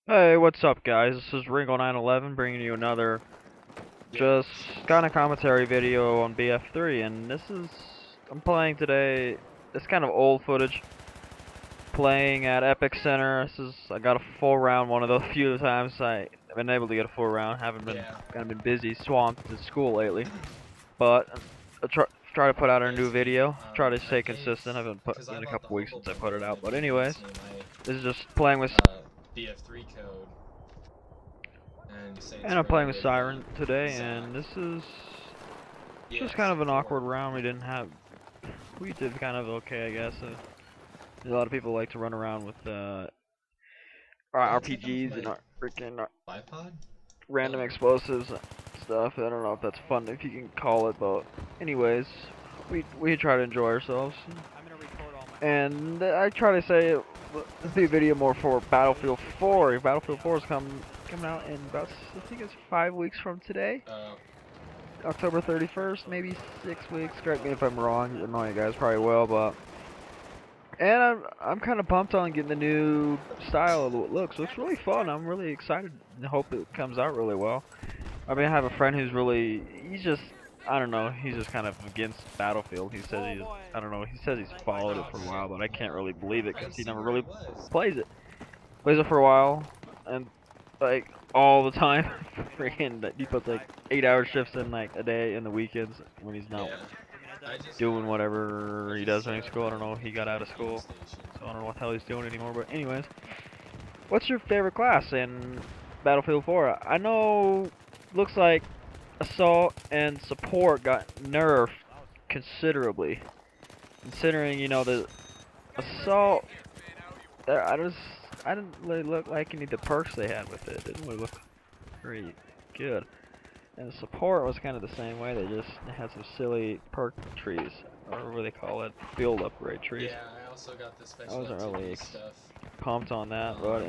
Hey, what's up, guys? This is Ringo911 bringing you another just kind of commentary video on BF3, and I'm playing today. It's kind of old footage. Playing at Epic Center. I got a full round one of the few times I've been able to get a full round. Haven't been kind of been busy, swamped at school lately, but I try to put out a new video. Try to stay consistent. I've been a couple weeks since I put it out, but anyways, this is just playing with. And I'm playing with Siren today, and this is just kind of an awkward round. We did kind of okay, I guess. A lot of people like to run around with RPGs and freaking random explosives and stuff. I don't know if that's fun, if you can call it, but anyways, we try to enjoy ourselves. And I try to say this be a video more for Battlefield 4. Battlefield 4 is coming out in about, I think it's 5 weeks from today. October 31st, maybe 6 weeks. Correct me if I'm wrong. I know you guys probably will, but and I'm kind of pumped on getting the new style of it looks. Looks really fun. I'm really excited and hope it comes out really well. I mean, I have a friend who's he's just, I don't know, he's just kind of against Battlefield. He says I don't know, he says he's followed it for a while, but I can't really believe it because he never really plays it. Plays it for a while, and like all the time, freaking, he puts like 8-hour shifts in like a day in the weekends when he's not doing whatever he does during school. I don't know, he got out of school, so I don't know what the hell he's doing anymore, but anyways. What's your favorite class in Battlefield 4? I know, looks like Assault and Support got nerfed considerably. Considering, you know, the Assault, I didn't really look like any of the perks they had with it. It didn't really look very good. And the Support was kind of the same way. They had some silly perk trees, or what do they call it? Build upgrade trees. Yeah, I also got the special I wasn't really stuff. pumped on that, but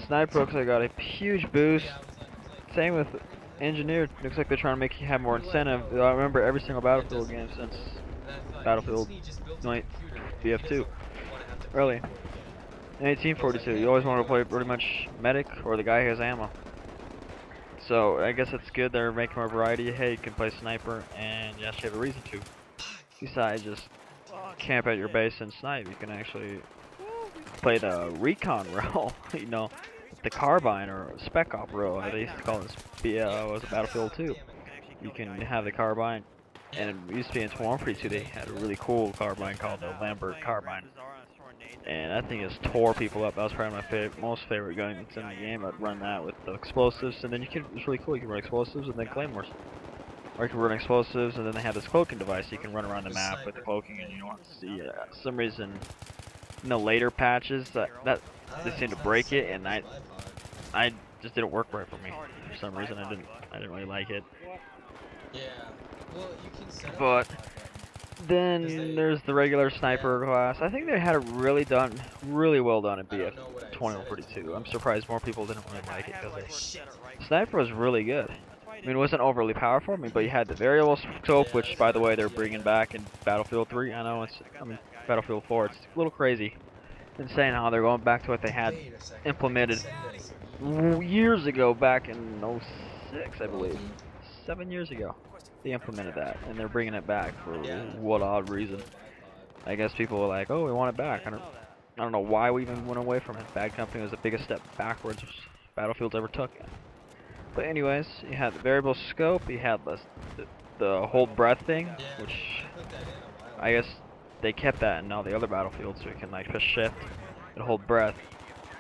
Sniper looks like I got a huge boost. Same with Engineer. Looks like they're trying to make you have more incentive. I remember every single Battlefield game since Battlefield BF2. Early. In 1842, you always want to play pretty much medic or the guy who has ammo. So I guess it's good they're making more variety. Hey, you can play sniper, and you actually have a reason to. Besides just camp at your base and snipe, you can actually play the recon role. You know, the carbine or spec op role. They used to call this was a Battlefield 2. You can have the carbine, and it used to be in 142. They had a really cool carbine called the Lambert carbine. And that thing just tore people up. That was probably my most favorite gun in the game. I'd run that with the explosives, and then it's really cool. You can run explosives and then claymores. Or you can run explosives, and then they have this cloaking device. You can run around the map with the cloaking, and you don't see. Some reason, in the later patches, that they seem to break it, and I just didn't work right for me. For some reason, I didn't really like it. Yeah. Well, you can set but then there's the regular sniper class. I think they had it really well done in BF 2042. I'm surprised more people didn't really like it because sniper was really good. I mean, it wasn't overly powerful, but you had the variable scope, which, by the way, they're bringing back in Battlefield 3. I mean, Battlefield 4. It's a little crazy, insane how they're going back to what they had implemented years ago, back in '06, I believe. 7 years ago. They implemented that, and they're bringing it back for what odd reason. I guess people were like, "Oh, we want it back." I don't know why we even went away from it. Bad Company was the biggest step backwards Battlefield's ever took. But anyways, you had the variable scope, you had the hold breath thing, which I guess they kept that in all the other Battlefields, so you can like just shift and hold breath.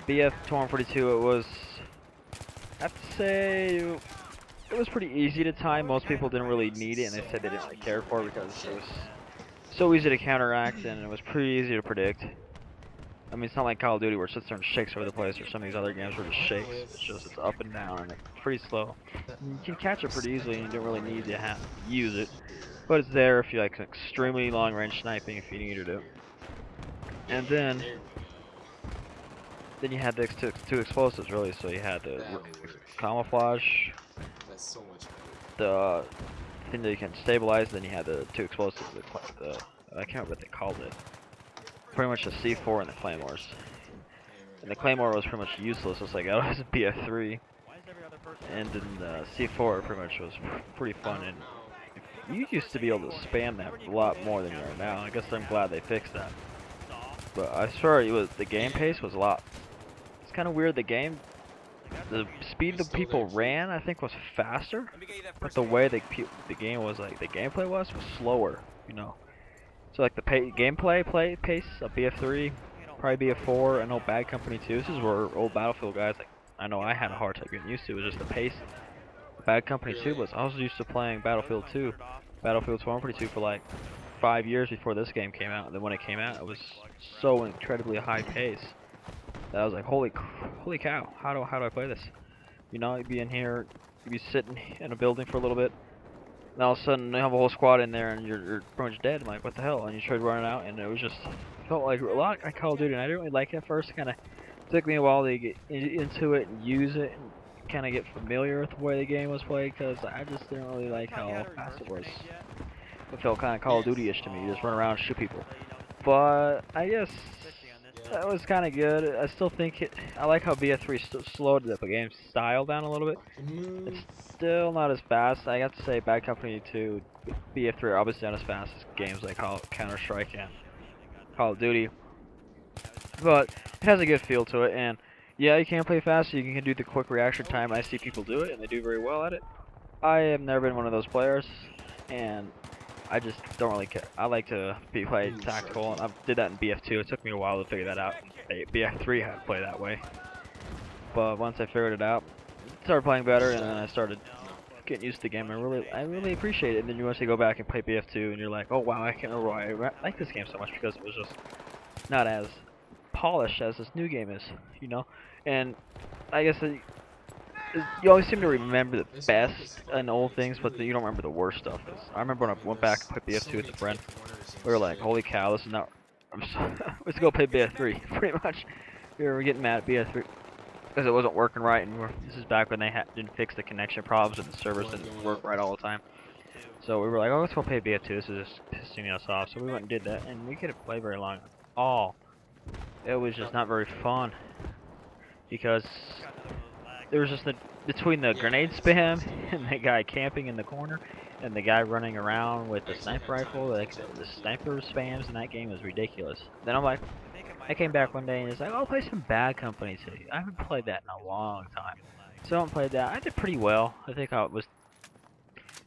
BF 2042, it was, I have to say, it was pretty easy to time. Most people didn't really need it, and they said they didn't really care for it because it was so easy to counteract, and it was pretty easy to predict. I mean, it's not like Call of Duty where it sits there and shakes over the place, or some of these other games where it just shakes. It's up and down, and it's pretty slow. You can catch it pretty easily, and you don't really need to use it. But it's there if you like extremely long-range sniping if you needed it. And then you had the two explosives, really. So you had the camouflage, the thing that you can stabilize, then you had the two explosives, I can't remember what they called it. Pretty much the C4 and the claymores. And the Claymore was pretty much useless. It's like, oh, it was BF3. And then C4 pretty much was pretty fun. And you used to be able to spam that a lot more than you are now. I guess I'm glad they fixed that. But I swear, the game pace was a lot. It's kind of weird. The speed the people ran, I think, was faster. But the way the game was, like, the gameplay was slower. You know. So like the gameplay pace of BF3, probably BF4, I know Bad Company 2. This is where old Battlefield guys, like, I know I had a hard time getting used to. It was just the pace. Bad Company 2 was, I was used to playing Battlefield 2, Battlefield 142 for like 5 years before this game came out. And then when it came out, it was so incredibly high pace that I was like, holy cow, how do I play this? You know, you'd be in here, you'd be sitting in a building for a little bit. And all of a sudden, you have a whole squad in there, and you're pretty much dead. I'm like, what the hell? And you tried running out, and it was just felt like a lot like Call of Duty. And I didn't really like it at first. Kind of took me a while to get into it and use it, and kind of get familiar with the way the game was played, because I just didn't really like how fast it was. It felt kind of Call of Duty-ish to me. You just run around and shoot people. But I guess that was kind of good. I still think I like how BF3 slowed the game style down a little bit. It's still not as fast. I have to say, Bad Company 2, BF3 are obviously not as fast as games like Counter-Strike and Call of Duty. But it has a good feel to it, and yeah, you can play faster. You can do the quick reaction time. I see people do it, and they do very well at it. I have never been one of those players, and I just don't really care. I like to play tactical, and I did that in BF2. It took me a while to figure that out. BF3 had to play that way. But once I figured it out, I started playing better, and then I started getting used to the game. I really appreciate it. And then you want to go back and play BF2, and you're like, oh wow, I can't remember why I like this game so much, because it was just not as polished as this new game is, you know. And I guess you always seem to remember the best and old things, but you don't remember the worst stuff. I remember when I went back and played BF2 with a friend, we were like, holy cow, this is not. Let's go play BF3. Pretty much, we were getting mad at BF3 because it wasn't working right, and this is back when they didn't fix the connection problems and the servers didn't work right all the time. So we were like, oh, let's go play BF2. This is just pissing us off. So we went and did that, and we couldn't play very long at all. It was just not very fun because there was just between the grenade spam and the guy camping in the corner and the guy running around with the sniper rifle, like the sniper spams in that game was ridiculous. Then I'm like, I came back one day and it's like, oh, I'll play some Bad Company 2. I haven't played that in a long time. So I haven't played that. I did pretty well. I think I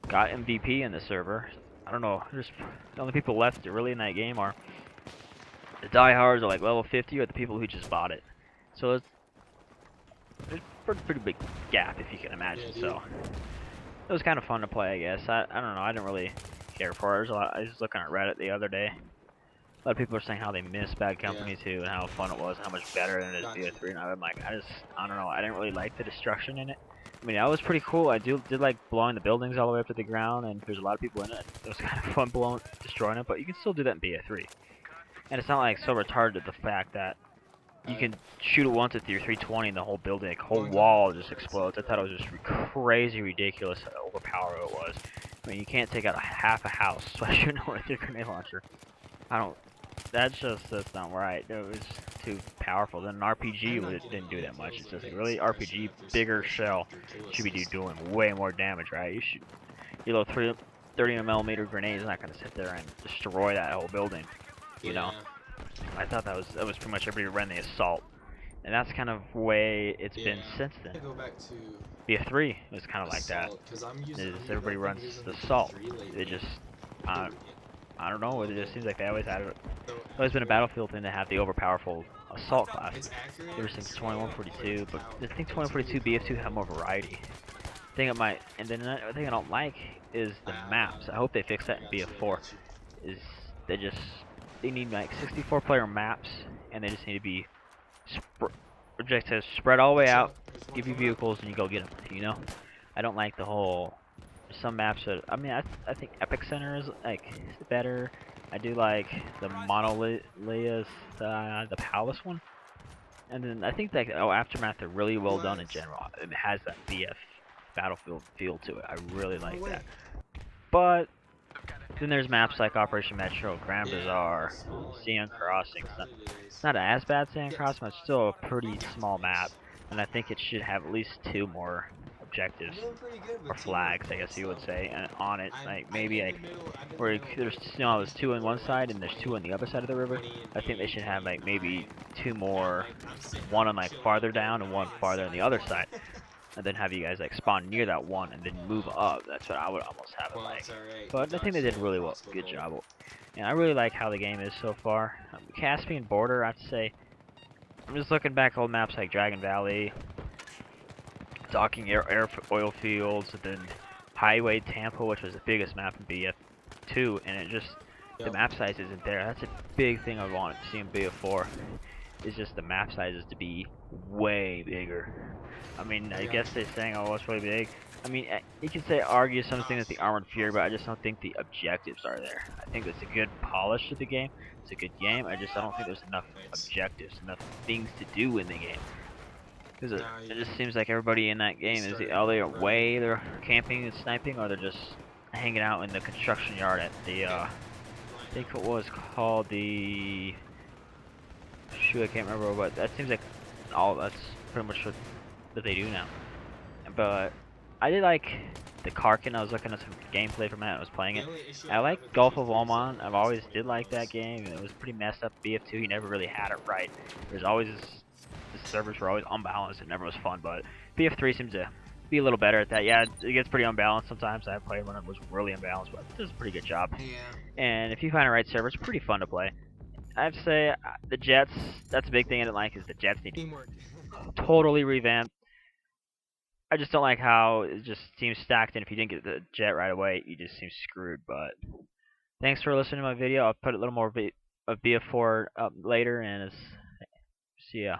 got MVP in the server. I don't know. There's the only people left really in that game are the diehards are like level 50, or the people who just bought it. So there's a pretty big gap, if you can imagine. So it was kind of fun to play, I guess. I don't know. I didn't really care for it. I was looking at Reddit the other day. A lot of people are saying how they miss Bad Company 2 and how fun it was and how much better than it is BF3. And I'm like, I don't know. I didn't really like the destruction in it. I mean, that was pretty cool. I did like blowing the buildings all the way up to the ground, and there's a lot of people in it. It was kind of fun destroying it, but you can still do that in BF3. And it's not like so retarded the fact that you can shoot it once with your 320 and the whole building, like whole wall just explodes. I thought it was just crazy ridiculous how overpowered it was. I mean, you can't take out half a house by shooting it with your grenade launcher. That's not right. It was too powerful. Then an RPG didn't do that much. It's just like, really, RPG, bigger shell should be doing way more damage, right? Your little 30mm grenade is not going to sit there and destroy that whole building, you know? I thought that was pretty much everybody ran the assault, and that's kind of way it's been since then. BF3 was kind of like that. Everybody runs the assault. They just I don't know. It just seems like they always had it. It's always been a Battlefield thing to have the overpowerful assault class ever since 2142. But I think 2142 BF2 have more variety. The thing I don't like is the maps. I hope they fix that in BF4. They need like 64-player maps, and they just need to be spread all the way out, give you vehicles, and you go get them. You know, I don't like the whole. Some maps that I think Epic Center is like better. I do like the Monolith's the Palace one, and then I think that Aftermath are really well done in general. It has that BF Battlefield feel to it. I really like that. But Then there's maps like Operation Metro, Grand Yeah, Bazaar, small and Sand Crossing. crowded it is. It's not as bad Sand Crossing, but it's still a pretty small map. And I think it should have at least 2 more I'm objectives doing pretty good or with teamwork flags, I guess points you would though. say, and on it. Like maybe like I'm in the where middle there's with there's 2 on score one like side and there's 2 on 20, the other side of the river. 20 and I think they 8, should 20 have like and maybe 9. 2 And more, I'm sitting one right on like chilling farther up there down with and my one buddies. farther on the other side, and then have you guys like spawn near that one and then move up. That's what I would almost have it Well, like. it's alright. You But I think they dodged did the really well, crossbow good bolt. job. And I really like how the game is so far. Caspian Border, I have to say, I'm just looking back at old maps like Dragon Valley, Docking Oil Fields, and then Highway Tampa, which was the biggest map in BF2, and it just, the Yep. map size isn't there. That's a big thing I want to see in BF4, is just the map sizes to be way bigger. I mean, I I got guess you. they're saying, oh, it's really big. I mean, you can say, argue something that the Armored Fury, but I just don't think the objectives are there. I think it's a good polish to the game. It's a good game. I don't think there's enough Thanks. objectives, enough things to do in the game. Because Nah, it you just seems like everybody in that game is started are they running. away, they're camping and sniping, or they're just hanging out in the construction yard at the I think it was called the, shoot, I can't remember, but that seems like that's pretty much what they do now. But I did like the Karkin. I was looking at some gameplay from that. I was playing The it. only issue I I have like with Gulf of BF3 is that Oman. it I've lasts always 20 did like that miles. game. It was pretty messed up. BF2, you never really had it right. There's always the servers were always unbalanced. It never was fun. But BF3 seems to be a little better at that. Yeah, it gets pretty unbalanced sometimes. I played when it was really unbalanced, but it does a pretty good job. Yeah. And if you find the right server, it's pretty fun to play. I have to say, the jets, that's a big thing I didn't like, is the jets need to Teamwork. totally revamp. I just don't like how it just seems stacked, and if you didn't get the jet right away, you just seem screwed. But thanks for listening to my video. I'll put a little more of BF4 up later, and see ya.